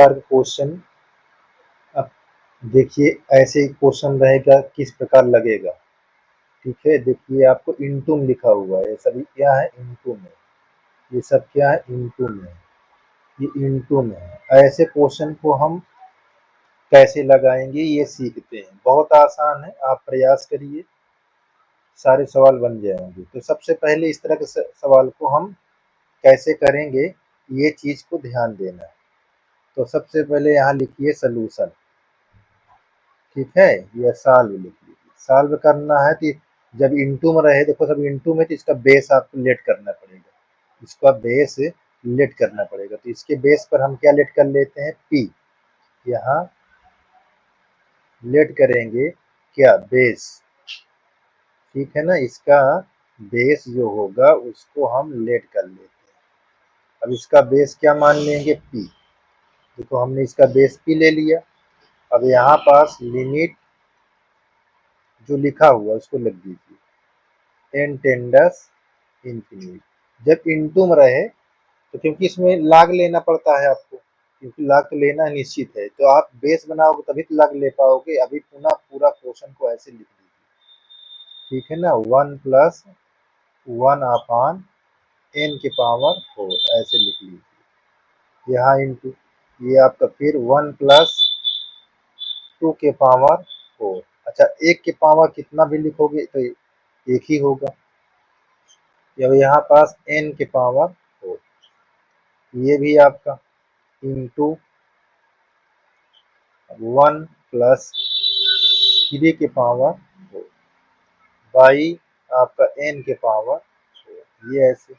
प्रकार का क्वेश्चन। अब देखिए ऐसे क्वेश्चन रहेगा किस प्रकार लगेगा। ठीक है, देखिए आपको इनटू में लिखा हुआ है, ये सभी क्या है इनटू में, ये सब क्या है इनटू में, ये इनटू में है। ऐसे क्वेश्चन को हम कैसे लगाएंगे ये सीखते हैं, बहुत आसान है, आप प्रयास करिए सारे सवाल बन जाएंगे। तो सबसे पहले इस तरह के सवाल को हम कैसे करेंगे ये चीज को ध्यान देना है। तो सबसे पहले यहाँ लिखिए सलूशन। ठीक है, यह सॉल्व लिख लीजिए। सॉल्व करना है तो जब इनटू में रहे, देखो सब इनटू में, तो इसका बेस आपको लेट करना पड़ेगा, इसका बेस लेट करना पड़ेगा। तो इसके बेस पर हम क्या लेट कर लेते हैं पी, यहाँ लेट करेंगे क्या बेस। ठीक है ना, इसका बेस जो होगा उसको हम लेट कर लेते हैं। अब इसका बेस क्या मान लेंगे पी, देखो हमने इसका बेस पी ले लिया। अब यहाँ पास लिमिट जो लिखा हुआ उसको लिख दीजिए, एन टेंडस इंफिनिट। जब इनटू में रहे तो क्योंकि इसमें लाग लेना पड़ता है आपको, क्योंकि लाग तो लेना निश्चित है, तो आप बेस बनाओगे तभी तो लाग ले पाओगे। अभी पुनः पूरा क्वेश्चन को ऐसे लिख दीजिए। ठीक है ना, 1+1 एन के पावर 4 ऐसे लिख लीजिए। यहाँ इंटू ये आपका फिर 1+2 के पावर 4। अच्छा, एक के पावर कितना भी लिखोगे तो एक ही होगा। अब यहाँ पास एन के पावर 4, ये भी आपका इंटू 1+3 के पावर 4 बाई आपका एन के पावर 4। ये ऐसे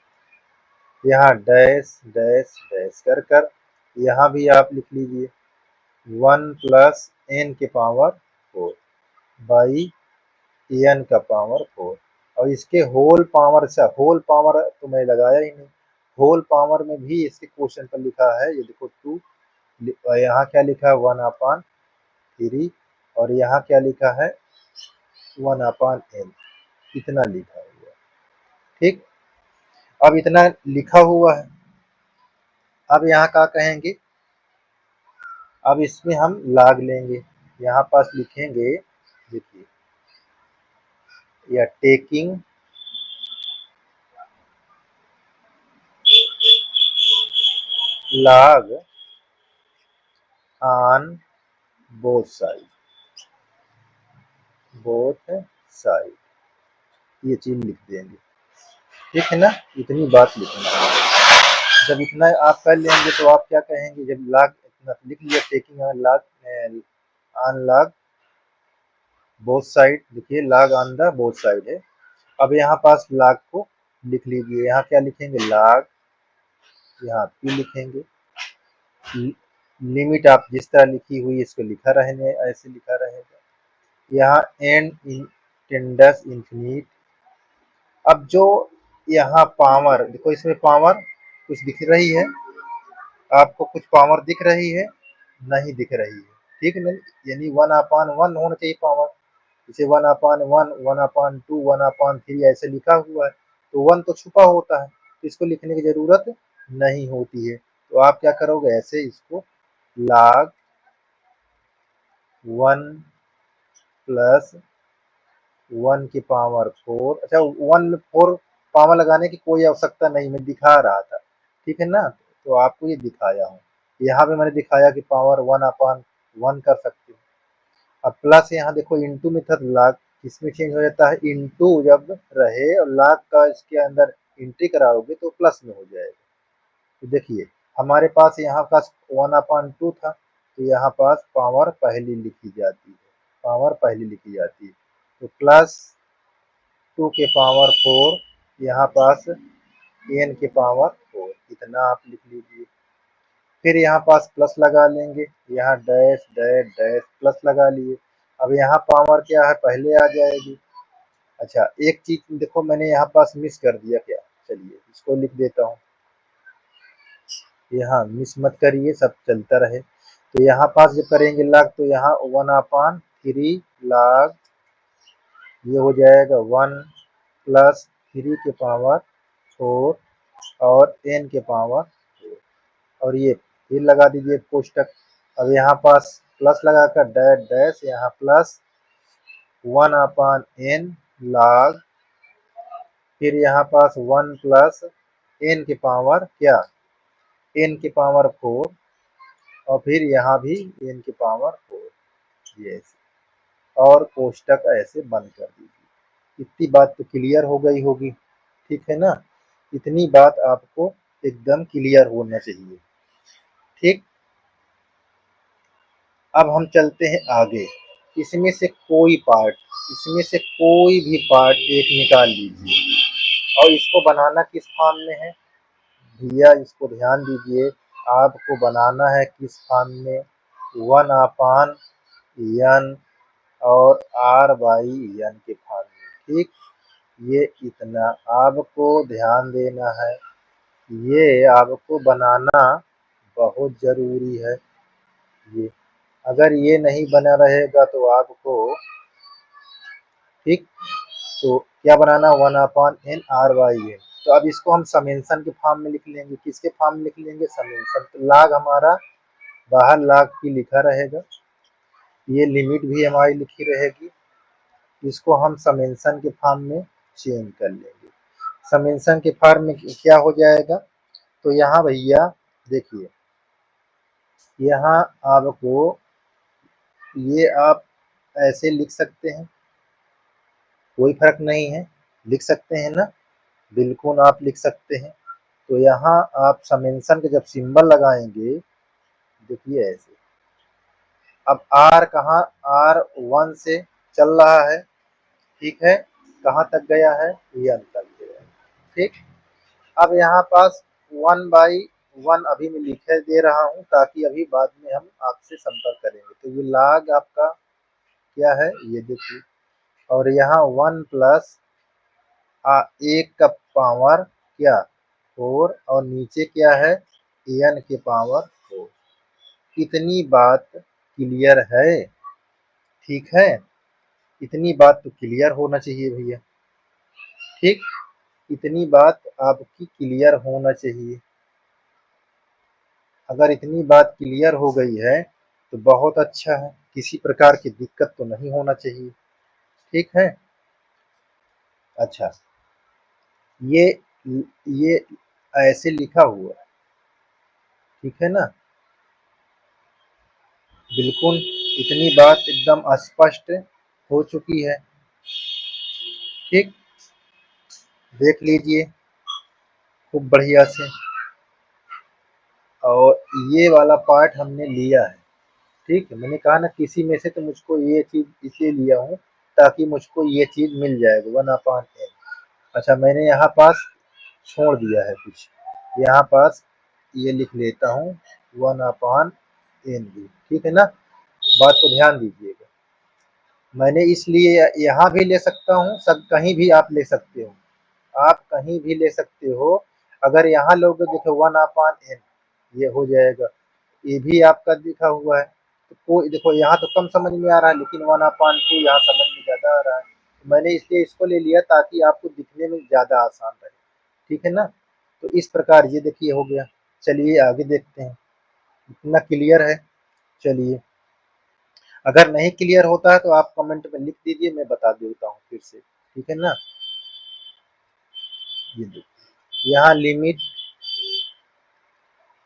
यहाँ डैश डैश डैश कर कर यहाँ भी आप लिख लीजिए 1+n के पावर 4 बाई एन का पावर 4। और इसके होल पावर से, होल पावर तो मैं लगाया ही नहीं, होल पावर में भी इसके क्वेश्चन पर लिखा है, ये देखो 2, यहाँ क्या लिखा है 1/3, और यहाँ क्या लिखा है 1/n, इतना लिखा हुआ है। ठीक, अब इतना लिखा हुआ है, अब यहाँ क्या कहेंगे, अब इसमें हम लाग लेंगे, यहाँ पास लिखेंगे, देखिए या taking log on both side, both side, ये चीज लिख देंगे। ठीक है ना, इतनी बात लिखना है। जब इतना आप कर लेंगे तो आप क्या कहेंगे, जब log इतना लिख लिया, taking on log both side, देखिए log on the both side है। अब यहाँ पास log को लिख लीजिए, यहाँ क्या लिखेंगे log, यहाँ p लिखेंगे। लिमिट आप जिस तरह लिखी हुई इसको लिखा रहने, ऐसे लिखा रहेगा। यहाँ एन टेंडस इंफिनिट। अब जो यहाँ पावर देखो, इसमें पावर कुछ दिख रही है आपको, कुछ पावर दिख रही है, नहीं दिख रही है। ठीक है, यानी 1/1 होना चाहिए पावर, इसे 1/1, 1/2, 1/3 ऐसे लिखा हुआ है, तो 1 तो छुपा होता है, तो इसको लिखने की जरूरत नहीं होती है। तो आप क्या करोगे, ऐसे इसको log 1+1 की पावर 4। अच्छा, 1/4 पावर लगाने की कोई आवश्यकता नहीं, मैं दिखा रहा था। ठीक है ना, तो आपको ये दिखाया हूँ, यहाँ पे मैंने दिखाया कि पावर 1/1 कर सकते हो। अब प्लस यहाँ देखो इंटू में था, लाख किसमें चेंज हो जाता है, इंटू जब रहे और लाख का इसके अंदर एंट्री कराओगे तो प्लस में हो जाएगा। तो देखिए हमारे पास यहाँ पास 1/2 था, तो यहाँ पास पावर पहली लिखी जाती है, पावर पहली लिखी जाती है। तो +2 के पावर 4, यहाँ पास n के पावर 4, इतना आप लिख लीजिए। फिर यहाँ पास प्लस लगा लेंगे, यहाँ डैश डैश डैश प्लस लगा लिए। अब यहाँ पावर क्या है पहले आ जाएगी। अच्छा, एक चीज देखो मैंने यहाँ पास मिस कर दिया क्या, चलिए इसको लिख देता हूँ, यहाँ मिस मत करिए, सब चलता रहे। तो यहाँ पास जब करेंगे लाग, तो यहाँ 1/3 लाग, ये हो जाएगा 1+3 के पावर 4 और n के पावर 4, और ये फिर लगा दीजिए कोष्टक। अब यहाँ पास प्लस लगाकर डैश डैश यहाँ प्लस 1/n log, फिर यहाँ पास 1 प्लस n की पावर क्या, n की पावर 4, और फिर यहाँ भी n की पावर 4, ये ऐसे, और कोष्टक ऐसे बंद कर दीजिए। इतनी बात तो क्लियर हो गई होगी, ठीक है ना। इतनी बात आपको एकदम क्लियर होना चाहिए, ठीक। अब हम चलते हैं आगे। इसमें से कोई पार्ट, इसमें से कोई भी पार्ट एक निकाल लीजिए, और इसको बनाना किस फॉर्म में है भैया, इसको ध्यान दीजिए। आपको बनाना है किस फॉर्म में, 1/n और r/n के फॉर्म में, ठीक। ये इतना आपको ध्यान देना है, ये आपको बनाना बहुत ज़रूरी है। ये अगर ये नहीं बना रहेगा तो आपको, ठीक, तो क्या बनाना, 1/n r/n। तो अब इसको हम समेंशन के फॉर्म में लिख लेंगे, किसके फॉर्म में लिख लेंगे, समेंशन। तो लाग हमारा बाहर लाग की लिखा रहेगा, ये लिमिट भी हमारी लिखी रहेगी, इसको हम समेंशन के फॉर्म में चेंज कर लेंगे। समेंशन के फॉर्म में क्या हो जाएगा, तो यहाँ भैया देखिए, यहाँ आपको ये आप ऐसे लिख सकते हैं, कोई फर्क नहीं है, लिख सकते हैं ना, बिल्कुल आप लिख सकते हैं। तो यहाँ आप समेंशन के जब सिंबल लगाएंगे, देखिए ऐसे, अब r कहाँ, r 1 से चल रहा है, ठीक है, कहाँ तक गया है, n तक गया है, ठीक। अब यहाँ पास 1/1 अभी मैं लिखे दे रहा हूँ, ताकि अभी बाद में हम आपसे संपर्क करेंगे। तो ये लाग आपका क्या है, ये देखिए, और यहाँ 1 प्लस 1 का पावर क्या, 4, और नीचे क्या है, n के पावर 4। इतनी बात क्लियर है, ठीक है, इतनी बात तो क्लियर होना चाहिए भैया, ठीक। इतनी बात आपकी क्लियर होना चाहिए। अगर इतनी बात क्लियर हो गई है तो बहुत अच्छा है, किसी प्रकार की दिक्कत तो नहीं होना चाहिए, ठीक है। अच्छा, ये ये ऐसे लिखा हुआ है, ठीक है ना, बिल्कुल इतनी बात एकदम स्पष्ट हो चुकी है, ठीक। देख लीजिए खूब बढ़िया से, और ये वाला पार्ट हमने लिया है, ठीक है। मैंने कहा ना किसी में से तो मुझको ये चीज़ इसलिए लिया हूँ ताकि मुझको ये चीज़ मिल जाएगा 1/n। अच्छा, मैंने यहाँ पास छोड़ दिया है कुछ, यहाँ पास ये लिख लेता हूँ 1/n भी, ठीक है ना। बात को ध्यान दीजिएगा, मैंने इसलिए यहाँ भी ले सकता हूँ, सब कहीं भी आप ले सकते हो, आप कहीं भी ले सकते हो। अगर यहाँ लोगे देखो 1/n, ये हो जाएगा, ये भी आपका लिखा हुआ है, तो कोई देखो यहाँ तो कम समझ में आ रहा है, लेकिन 1/2 यहाँ समझ में ज़्यादा आ रहा है। तो मैंने इसलिए इसको ले लिया ताकि आपको दिखने में ज़्यादा आसान रहे, ठीक है ना। तो इस प्रकार ये देखिए हो गया। चलिए आगे देखते हैं, इतना क्लियर है। चलिए, अगर नहीं क्लियर होता है तो आप कमेंट में लिख दीजिए, मैं बता देता हूँ फिर से, ठीक है ना। ये देखिए यहाँ लिमिट,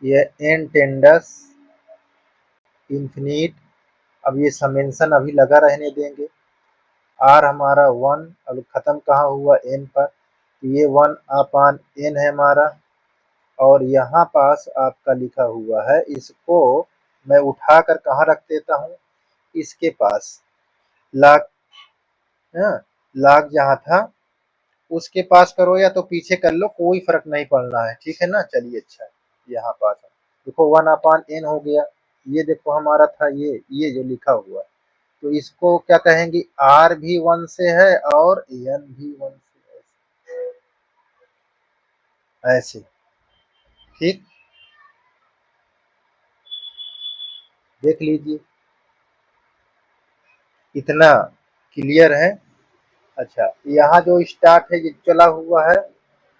ये n टेंडस इन्फिनिट, अब ये समेंशन अभी लगा रहने देंगे। r हमारा 1, अब ख़त्म कहाँ हुआ, n पर, तो ये 1/n है हमारा, और यहाँ पास आपका लिखा हुआ है, इसको मैं उठाकर कहाँ रख देता हूँ, इसके पास लाग, हाँ, लाग जहाँ था उसके पास करो या तो पीछे कर लो, कोई फर्क नहीं पड़ना है, ठीक है ना। चलिए अच्छा है, यहाँ पास है, देखो 1/n हो गया, ये देखो हमारा था ये जो लिखा हुआ है, तो इसको क्या कहेंगे, r भी 1 से है और n भी 1 से है, ऐसे, ठीक, देख लीजिए इतना क्लियर है। अच्छा, यहाँ जो स्टार्ट है ये चला हुआ है,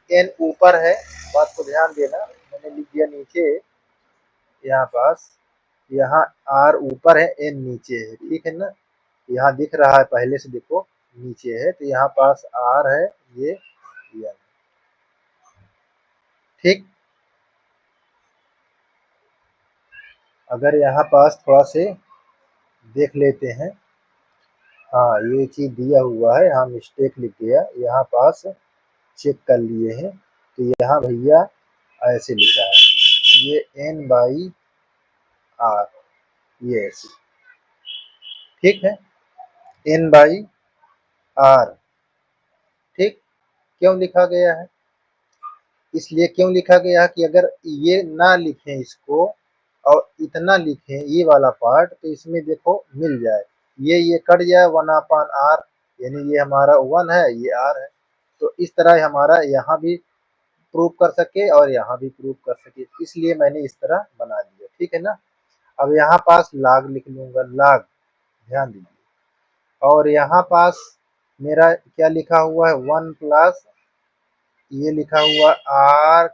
n ऊपर है, बात को ध्यान देना, मैंने लिख दिया नीचे, यहाँ पास, यहाँ आर ऊपर है, एन नीचे है, ठीक है ना। यहाँ दिख रहा है पहले से, देखो नीचे है, तो यहाँ पास आर है, ये एन, ठीक। अगर यहाँ पास थोड़ा से देख लेते हैं, हाँ ये चीज दिया हुआ है, यहाँ मिस्टेक लिख गया, यहाँ पास चेक कर लिए हैं, तो यहाँ भैया ऐसे लिखा है, ये एन बाई आर, ये ऐसे, ठीक है, एन बाई आर, ठीक। क्यों लिखा गया है, इसलिए क्यों लिखा गया कि अगर ये ना लिखें इसको और इतना लिखें ये वाला पार्ट, तो इसमें देखो मिल जाए, ये कट जाए, 1/r, यानी ये हमारा 1 है, ये r है। तो इस तरह हमारा यहाँ भी प्रूव कर सके और यहाँ भी प्रूव कर सके, इसलिए मैंने इस तरह बना दिया, ठीक है ना। अब यहाँ पास log लिख लूंगा, log, ध्यान दीजिए। और यहाँ पास मेरा क्या लिखा हुआ है, 1 प्लस ये लिखा हुआ r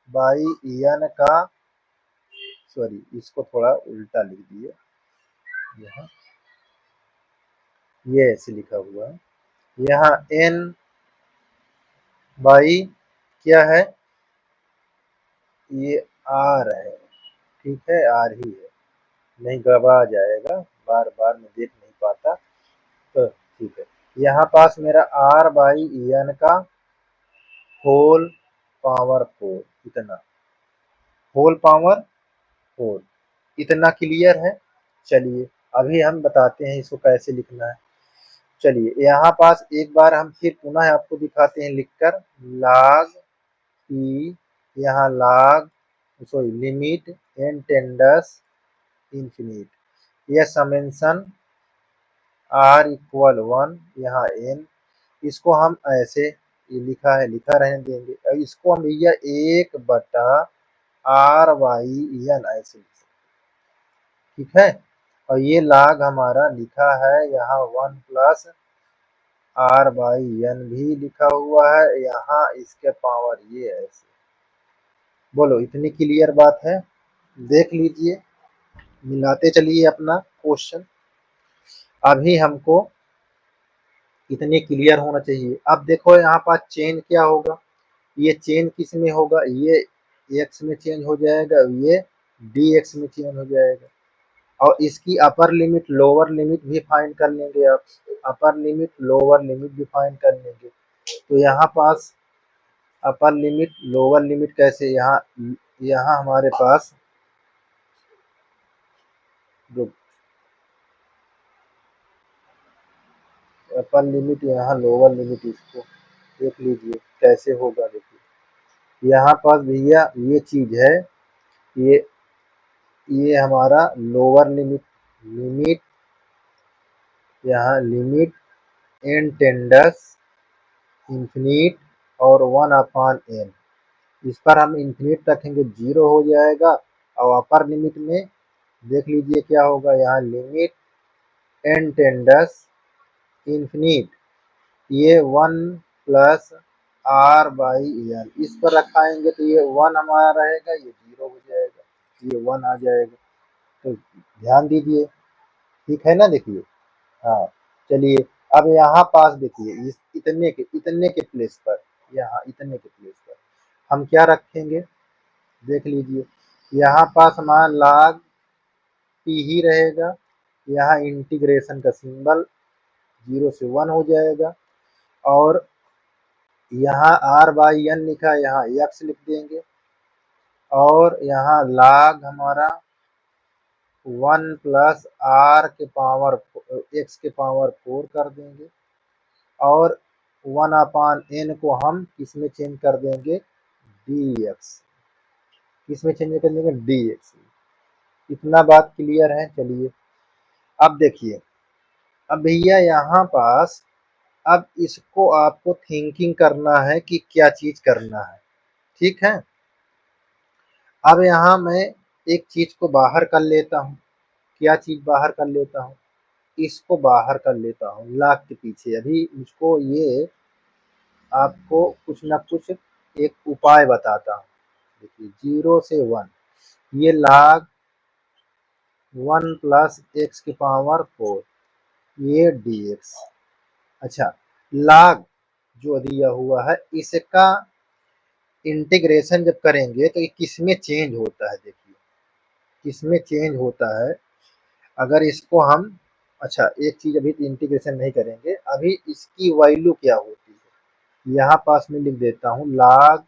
बाई एन का, सॉरी इसको थोड़ा उल्टा लिख दिए, यहाँ ये ऐसे लिखा हुआ है, यहाँ n बाई क्या है, ये r है, ठीक है, r ही है, नहीं गड़बड़ा जाएगा, बार बार मैं देख नहीं पाता, तो ठीक है। यहाँ पास मेरा r बाई एन का होल पावर 4, इतना, होल पावर 4, इतना क्लियर है। चलिए अभी हम बताते हैं इसको कैसे लिखना है। चलिए यहाँ पास एक बार हम फिर पुनः आपको दिखाते हैं लिखकर, log p, यहाँ log, sorry limit n tends infinite, यह समेंशन r इक्वल 1, यहाँ n, इसको हम ऐसे, ये लिखा है लिखा रहने देंगे, और इसको हम भैया 1/r/n ऐसे लिख सकते, ठीक है। और ये log हमारा लिखा है यहाँ 1 प्लस r/n भी लिखा हुआ है, यहाँ इसके पावर ये ऐसे, बोलो इतनी क्लियर बात है, देख लीजिए, मिलाते चलिए अपना क्वेश्चन। अभी हमको इतने क्लियर होना चाहिए। अब देखो यहाँ पास चेंज क्या होगा, ये चेंज किस में होगा, ये x में चेंज हो जाएगा, ये dx में चेंज हो जाएगा। और इसकी अपर लिमिट लोअर लिमिट भी फाइंड कर लेंगे आप, अपर लिमिट लोअर लिमिट भी फाइंड कर लेंगे। तो यहाँ पास अपर लिमिट लोअर लिमिट कैसे, यहाँ यहाँ हमारे पास जो अपर लिमिट, यहाँ लोअर लिमिट, इसको देख लीजिए कैसे होगा। देखिए यहाँ पास भैया ये चीज है, ये ये हमारा लोअर लिमिट, लिमिट यहाँ लिमिट n टेंडस इंफिनिट और 1/n, इस पर हम इंफिनिट रखेंगे, 0 हो जाएगा। और अपर लिमिट में देख लीजिए क्या होगा, यहाँ लिमिट n टेंडस इंफिनिट, ये 1 प्लस r/n, इस पर रखाएंगे तो ये 1 हमारा रहेगा, ये 0 हो जाएगा, ये 1 आ जाएगा। तो ध्यान दीजिए, ठीक है ना, देखिए, हाँ। चलिए अब यहाँ पास देखिए, इस इतने के प्लेस पर, यहाँ इतने के प्लेस पर हम क्या रखेंगे, देख लीजिए, यहाँ पास हमारा log p ही रहेगा, यहाँ इंटीग्रेशन का सिंबल 0 से 1 हो जाएगा, और यहाँ r/n लिखा है, यहाँ x लिख देंगे, और यहाँ log हमारा 1 प्लस r के पावर x के पावर 4 कर देंगे, और 1/n को हम किस में चेंज कर देंगे, dx, किस में चेंज कर देंगे, dx। इतना बात क्लियर है। चलिए अब देखिए, अब भैया यहाँ पास, अब इसको आपको थिंकिंग करना है कि क्या चीज करना है, ठीक है। अब यहाँ मैं एक चीज को बाहर कर लेता हूँ, क्या चीज बाहर कर लेता हूँ, इसको बाहर कर लेता हूँ लॉग के पीछे। अभी मुझको ये आपको कुछ ना कुछ एक उपाय बताता हूँ। देखिए 0 से 1, ये log 1 प्लस एक्स की पावर 4, ये dx। अच्छा, log जो दिया हुआ है इसका इंटीग्रेशन जब करेंगे तो ये किसमें चेंज होता है, देखिए किसमें चेंज होता है। अगर इसको हम, अच्छा एक चीज अभी इंटीग्रेशन नहीं करेंगे, अभी इसकी वैल्यू क्या होती है यहाँ पास में लिख देता हूँ। log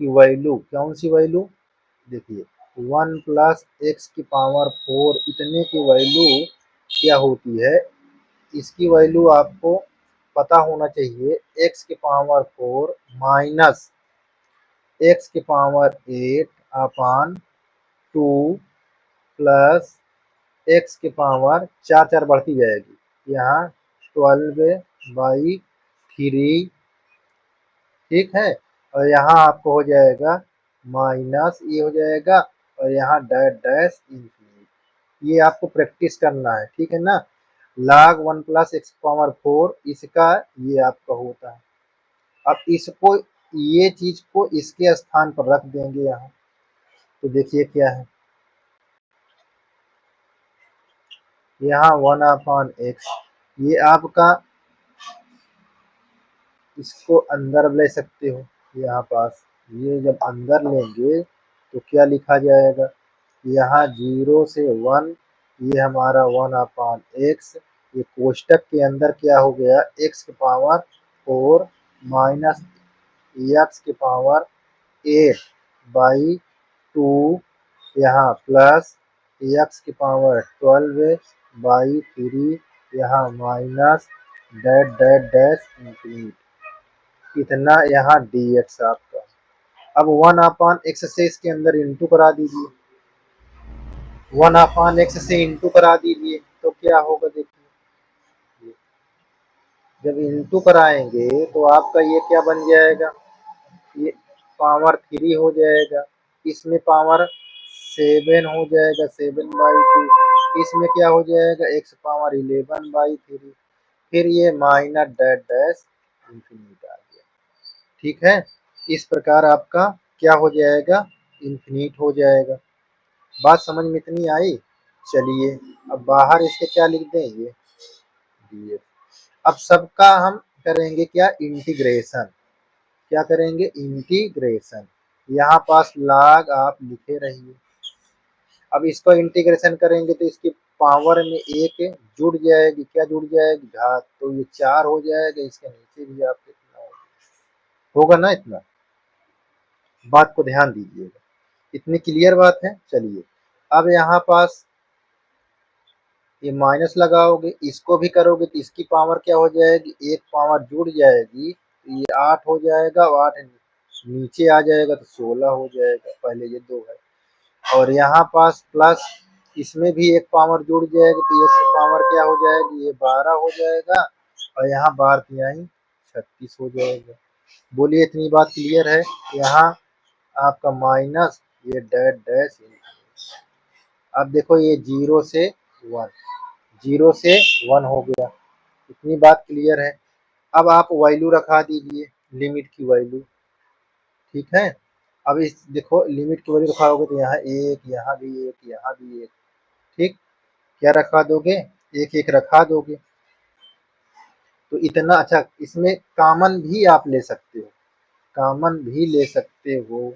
की वैल्यू, कौन सी वैल्यू, देखिए 1 प्लस एक्स की पावर 4 इतने की वैल्यू क्या होती है, इसकी वैल्यू आपको पता होना चाहिए। एक्स की पावर 4 माइनस एक्स की पावर 8 अपान 2 प्लस एक्स की पावर 4 4 बढ़ती जाएगी यहाँ 12/3, ठीक है। और यहाँ आपको हो जाएगा माइनस, ये हो जाएगा और यहाँ डैश डैश इंफिनिटी। ये आपको प्रैक्टिस करना है, ठीक है ना। log 1 प्लस एक्स पावर 4 इसका ये आपका होता है। अब इसको, ये चीज को इसके स्थान पर रख देंगे यहाँ, तो देखिए क्या है, यहाँ 1 अपॉन एक्स, ये आपका, इसको अंदर ले सकते हो यहाँ पास। ये जब अंदर लेंगे तो क्या लिखा जाएगा, यहाँ 0 से 1, ये हमारा 1 अपॉन एक्स, ये कोष्टक के अंदर क्या हो गया, एक्स की पावर 4 माइनस एक्स की पावर 8/2, यहाँ प्लस एक्स की पावर 12/3, यहाँ minus dash dash dash infinite, इतना यहाँ dx आपका। अब 1 अपॉन एक्स से इसके अंदर इंटू करा दीजिए, 1 अपॉन एक्स से इंटू करा दीजिए तो क्या होगा, देखिए जब इंटू कराएंगे तो आपका ये क्या बन जाएगा, ये पावर 3 हो जाएगा, इसमें पावर 7 हो जाएगा 7/2, इसमें क्या हो जाएगा एक्स पावर 11/3, फिर ये माइनस डैश डैश इंफिनिट आ गया, ठीक है। इस प्रकार आपका क्या हो जाएगा, इंफिनिट हो जाएगा। बात समझ में इतनी आई। चलिए अब बाहर इसके क्या लिख दें, ये dx। अब सबका हम करेंगे क्या, इंटीग्रेशन, क्या करेंगे, इंटीग्रेशन। यहाँ पास log आप लिखे रहिए। अब इसको इंटीग्रेशन करेंगे तो इसकी पावर में एक जुड़ जाएगी, क्या जुड़ जाएगी, घात, तो ये 4 हो जाएगा, इसके नीचे भी आप कितना होगा ना, इतना। बात को ध्यान दीजिएगा, इतनी क्लियर बात है। चलिए अब यहाँ पास ये माइनस लगाओगे, इसको भी करोगे तो इसकी पावर क्या हो जाएगी, एक पावर जुड़ जाएगी तो ये 8 हो जाएगा, और 8 नीचे आ जाएगा तो 16 हो जाएगा, पहले ये 2 है। और यहाँ पास प्लस, इसमें भी एक पावर जुड़ जाएगी तो ये पावर क्या हो जाएगी, ये 12 हो जाएगा, और यहाँ 12 तिहाई 36 हो जाएगा। बोलिए इतनी बात क्लियर है। यहाँ आपका माइनस ये डैश डैश, अब देखो ये 0 से 1, 0 से 1 हो गया, इतनी बात क्लियर है। अब आप वैल्यू रखा दीजिए, लिमिट की वैल्यू, ठीक है। अब इस देखो लिमिट की वैल्यू रखाओगे तो यहाँ एक, यहाँ भी एक, यहाँ भी एक, ठीक। क्या रखा दोगे, एक एक रखा दोगे, तो इतना। अच्छा इसमें कॉमन भी आप ले सकते हो, कॉमन भी ले सकते हो,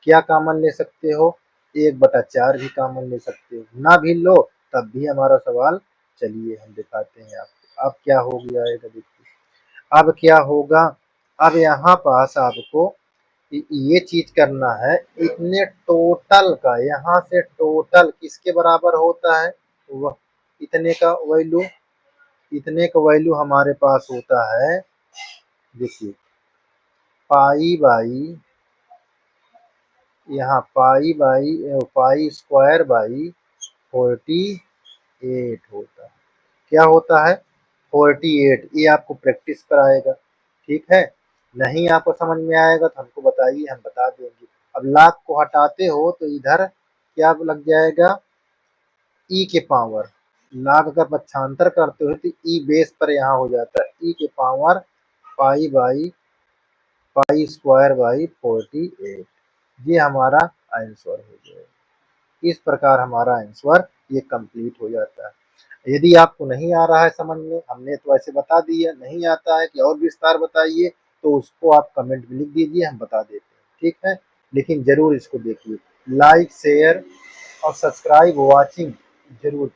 क्या कॉमन ले सकते हो, 1/4 भी कॉमन ले सकते हो, ना भी लो तब भी हमारा सवाल, चलिए हम दिखाते हैं आपको। अब क्या हो गया है देखिए, अब क्या होगा, अब यहाँ पास आपको ये चीज करना है, इतने टोटल का, यहाँ से टोटल किसके बराबर होता है, वह इतने का वैल्यू, इतने का वैल्यू हमारे पास होता है, देखिए पाई बाई, यहाँ पाई स्क्वायर बाई 48 होता है। क्या होता है, 48, ये आपको प्रैक्टिस कराएगा, ठीक है। नहीं आपको समझ में आएगा तो हमको बताइए, हम बता देंगे। अब लाख को हटाते हो तो इधर क्या लग जाएगा, ई के पावर, लाख अगर पक्षांतर करते हो तो ई बेस पर यहाँ हो जाता है, ई के पावर पाई स्क्वायर बाई 48, ये हमारा आंसर हो जाएगा। इस प्रकार हमारा आंसर ये कंप्लीट हो जाता है। यदि आपको नहीं आ रहा है समझ में, हमने तो ऐसे बता दिया, नहीं आता है कि और विस्तार बताइए तो उसको आप कमेंट में लिख दीजिए, हम बता देते हैं, ठीक है। लेकिन जरूर इसको देखिए, लाइक शेयर और सब्सक्राइब वॉचिंग जरूर।